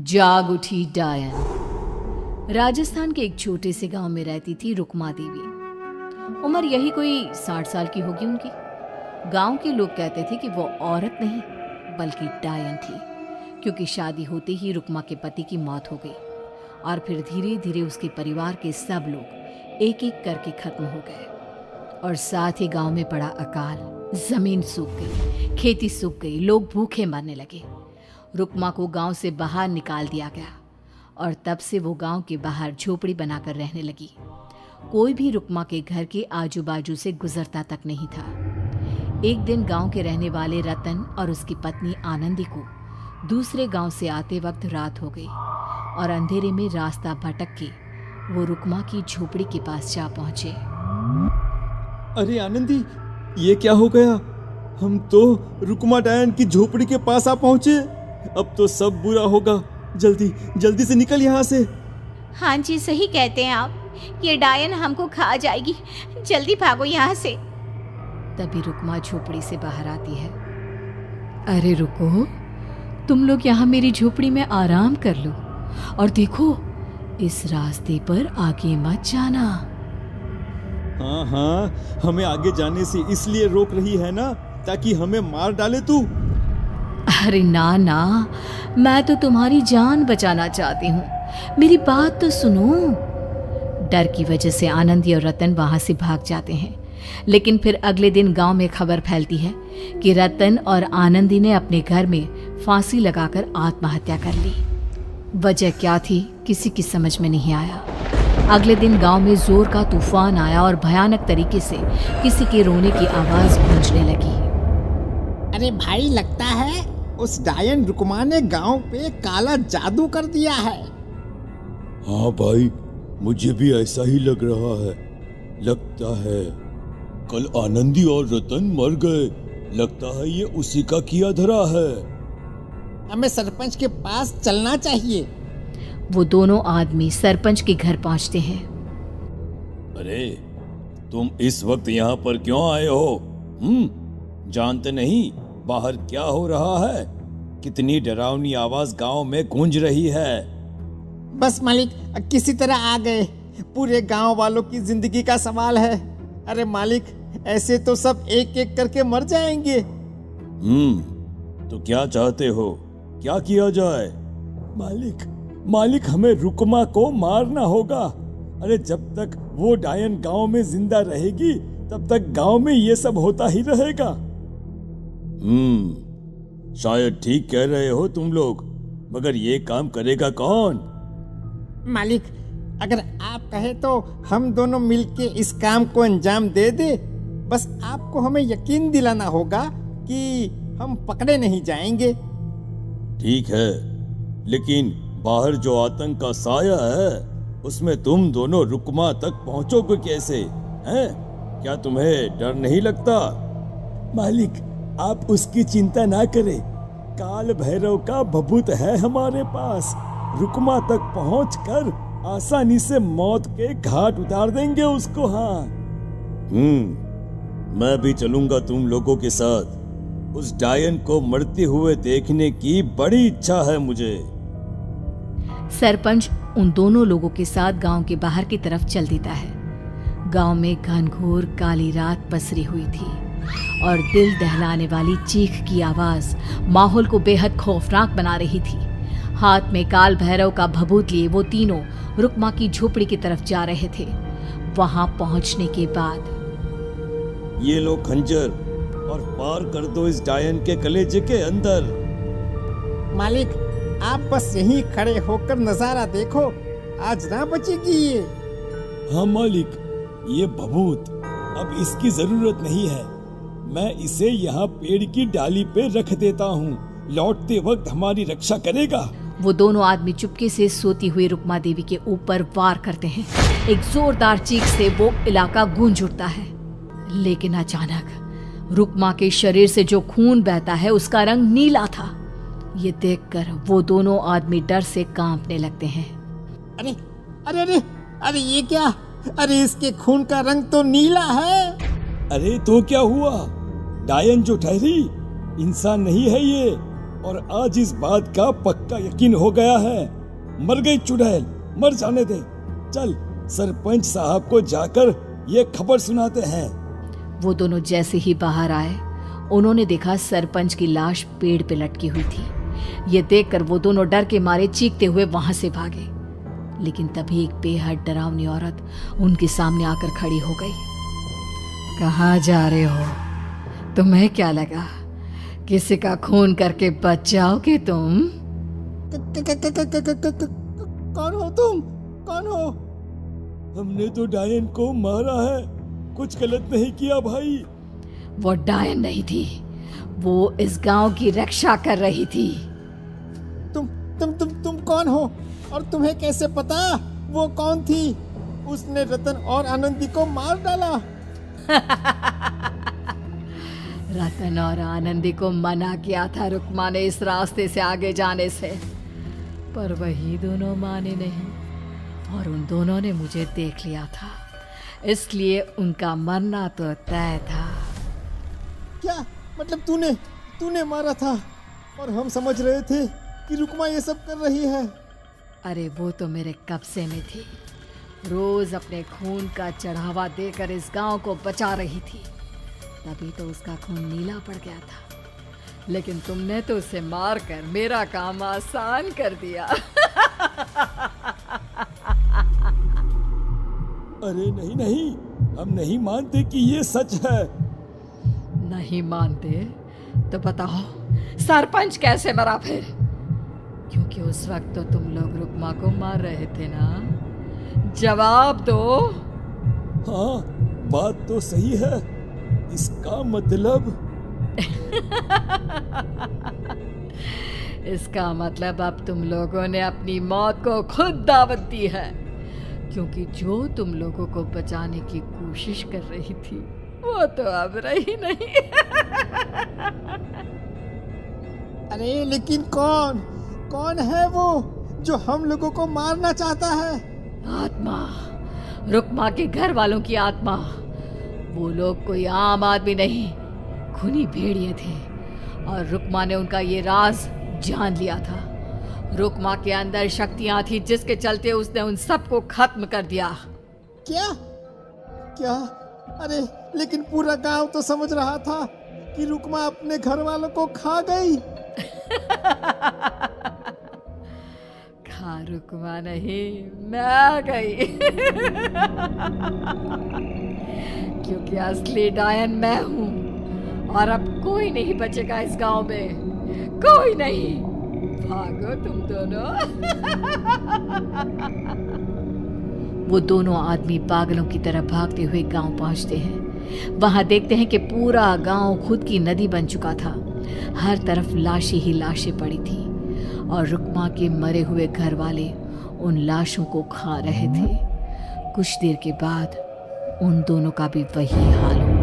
जाग उठी डायन। राजस्थान के एक छोटे से गांव में रहती थी रुक्मा देवी। उम्र यही कोई 60 साल की होगी उनकी। गांव के लोग कहते थे कि वो औरत नहीं बल्कि डायन थी, क्योंकि शादी होते ही रुक्मा के पति की मौत हो गई और फिर धीरे धीरे उसके परिवार के सब लोग एक एक करके खत्म हो गए और साथ ही गांव में पड़ा अकाल। जमीन सूख गई, खेती सूख गई, लोग भूखे मरने लगे। रुक्मा को गांव से बाहर निकाल दिया गया और तब से वो गांव के बाहर झोपड़ी बनाकर रहने लगी। कोई भी रुक्मा के घर के आजू बाजू से गुजरता तक नहीं था। एक दिन गांव के रहने वाले रतन और उसकी पत्नी आनंदी को दूसरे गांव से आते वक्त रात हो गई और अंधेरे में रास्ता भटक के वो रुक्मा की झोपड़ी के पास जा पहुंचे। अरे आनंदी, ये क्या हो गया? हम तो रुक्मा डायन की झोपड़ी के पास आ पहुंचे। अब तो सब बुरा होगा। जल्दी जल्दी से निकल यहाँ से। हाँ जी, सही कहते हैं आप। ये डायन हमको खा जाएगी। जल्दी भागो यहाँ से। तभी रुक्मा झोपड़ी से बाहर आती है। अरे रुको, तुम लोग यहाँ मेरी झोपड़ी में आराम कर लो और देखो, इस रास्ते पर आगे मत जाना। हाँ हाँ, हमें आगे जाने से इसलिए रोक रही है ना, ताकि हमें मार डाले तू। अरे ना ना, मैं तो तुम्हारी जान बचाना चाहती हूँ, मेरी बात तो सुनो। डर की वजह से आनंदी और रतन वहां से भाग जाते हैं, लेकिन फिर अगले दिन गांव में खबर फैलती है कि रतन और आनंदी ने अपने घर में फांसी लगाकर आत्महत्या कर ली। वजह क्या थी किसी की समझ में नहीं आया। अगले दिन गांव में जोर का तूफान आया और भयानक तरीके से किसी के रोने की आवाज गूंजने लगी। अरे भाई, लगता है उस डायन रुक्मा ने गांव पे काला जादू कर दिया है। हाँ भाई, मुझे भी ऐसा ही लग रहा है। लगता है कल आनंदी और रतन मर गए। लगता है ये उसी का किया धरा है। हमें सरपंच के पास चलना चाहिए। वो दोनों आदमी सरपंच के घर पहुंचते हैं। अरे, तुम इस वक्त यहाँ पर क्यों आए हो? जानते नहीं बाहर क्या हो रहा है? कितनी डरावनी आवाज गांव में गूंज रही है। बस मालिक, किसी तरह आ गए। पूरे गांव वालों की जिंदगी का सवाल है। अरे मालिक, ऐसे तो सब एक एक करके मर जाएंगे। तो क्या चाहते हो? क्या किया जाए? मालिक, हमें रुक्मा को मारना होगा। अरे जब तक वो डायन गांव में जिंदा रहेगी, तब तक गांव में ये सब होता ही रहेगा। शायद ठीक कह रहे हो तुम लोग, मगर ये काम करेगा कौन? मालिक, अगर आप कहे तो हम दोनों मिलके इस काम को अंजाम दे दे। बस आपको हमें यकीन दिलाना होगा कि हम पकड़े नहीं जाएंगे। ठीक है, लेकिन बाहर जो आतंक का साया है, उसमें तुम दोनों रुक्मा तक पहुंचोगे कैसे? हैं? क्या तुम्हें डर नहीं लगता? मालिक, आप उसकी चिंता ना करें। काल भैरव का भभूत है हमारे पास। रुक्मा तक पहुंचकर आसानी से मौत के घाट उतार देंगे उसको। हाँ, मैं भी चलूंगा तुम लोगों के साथ। उस डायन को मरते हुए देखने की बड़ी इच्छा है मुझे। सरपंच उन दोनों लोगों के साथ गांव के बाहर की तरफ चल देता है। गांव में घनघोर काली रात पसरी हुई थी और दिल दहलाने वाली चीख की आवाज माहौल को बेहद खौफनाक बना रही थी। हाथ में काल भैरव का भभूत लिए वो तीनों रुक्मा की झोपड़ी की तरफ जा रहे थे। वहां पहुंचने के बाद, ये लो खंजर और पार कर दो इस डायन के कलेजे के अंदर। मालिक, आप बस यहीं खड़े होकर नजारा देखो, आज ना बचेगी ये। हाँ मालिक, ये भभूत अब इसकी जरूरत नहीं है। मैं इसे यहाँ पेड़ की डाली पे रख देता हूँ। लौटते वक्त हमारी रक्षा करेगा। वो दोनों आदमी चुपके से सोती हुई रुक्मा देवी के ऊपर वार करते हैं। एक जोरदार चीख से वो इलाका गूंज उठता है, लेकिन अचानक रुक्मा के शरीर से जो खून बहता है उसका रंग नीला था। ये देखकर वो दोनों आदमी डर से कांपने लगते हैं। अरे अरे अरे अरे, ये क्या? अरे इसके खून का रंग तो नीला है। अरे तो क्या हुआ? डायन जो ठहरी, इंसान नहीं है ये। और आज इस बात का पक्का यकीन हो गया है। मर गई चुड़ैल, मर जाने दे। चल सरपंच साहब को जाकर ये खबर सुनाते हैं। वो दोनों जैसे ही बाहर आए, उन्होंने देखा सरपंच की लाश पेड़ पे लटकी हुई थी। ये देखकर वो दोनों डर के मारे चीखते हुए वहां से भागे, लेकिन तभी एक बेहद डरावनी औरत उनके सामने आकर खड़ी हो गई। कहाँ जा रहे हो? तुम्हें क्या लगा किसी का खून करके बच जाओगे तुम? कौन हो तुम? कौन हो? हमने तो डायन को मारा है, कुछ गलत नहीं किया भाई। वो डायन नहीं थी, वो इस गांव की रक्षा कर रही थी। तुम कौन हो? और तुम्हें कैसे पता वो कौन थी? उसने रतन और आनंदी को मार डाला। रतन और आनंदी को मना किया था रुक्मा ने इस रास्ते से आगे जाने से, पर वही दोनों माने नहीं और उन दोनों ने मुझे देख लिया था, इसलिए उनका मरना तो तय था। क्या मतलब तूने मारा था? और हम समझ रहे थे कि रुक्मा ये सब कर रही है। अरे वो तो मेरे कब्जे में थी, रोज अपने खून का चढ़ावा देकर इस गांव को बचा रही थी, तभी तो उसका खून नीला पड़ गया था। लेकिन तुमने तो उसे मारकर मेरा काम आसान कर दिया। अरे नहीं नहीं, हम नहीं मानते कि ये सच है। नहीं मानते तो बताओ सरपंच कैसे मरा फिर? क्योंकि उस वक्त तो तुम लोग रुक्मा को मार रहे थे ना, जवाब दो। हाँ बात तो सही है, इसका मतलब इसका मतलब अब तुम लोगों ने अपनी मौत को खुद दावत दी है, क्योंकि जो तुम लोगों को बचाने की कोशिश कर रही थी वो तो अब रही नहीं। अरे लेकिन कौन है वो जो हम लोगों को मारना चाहता है? आत्मा, रुक्मा के घर वालों की आत्मा। वो लोग कोई आम आदमी नहीं, खूनी भेड़िए थे और रुक्मा ने उनका ये राज जान लिया था। रुक्मा के अंदर शक्तियां थी जिसके चलते उसने उन सबको खत्म कर दिया। क्या? अरे लेकिन पूरा गांव तो समझ रहा था कि रुक्मा अपने घर वालों को खा गई। खा रुक्मा नहीं, मैं आ गई। क्योंकि असली डायन मैं हूं और अब कोई नहीं बचेगा इस गांव में, कोई नहीं। भागो तुम दोनों। वो दोनों आदमी पागलों की तरह भागते हुए गांव पहुंचते हैं। वहां देखते हैं कि पूरा गांव खुद की नदी बन चुका था। हर तरफ लाशें ही लाशें पड़ी थी और रुक्मा के मरे हुए घर वाले उन लाशों को खा रहे थे। कुछ देर के बाद उन दोनों का भी वही हाल हुआ।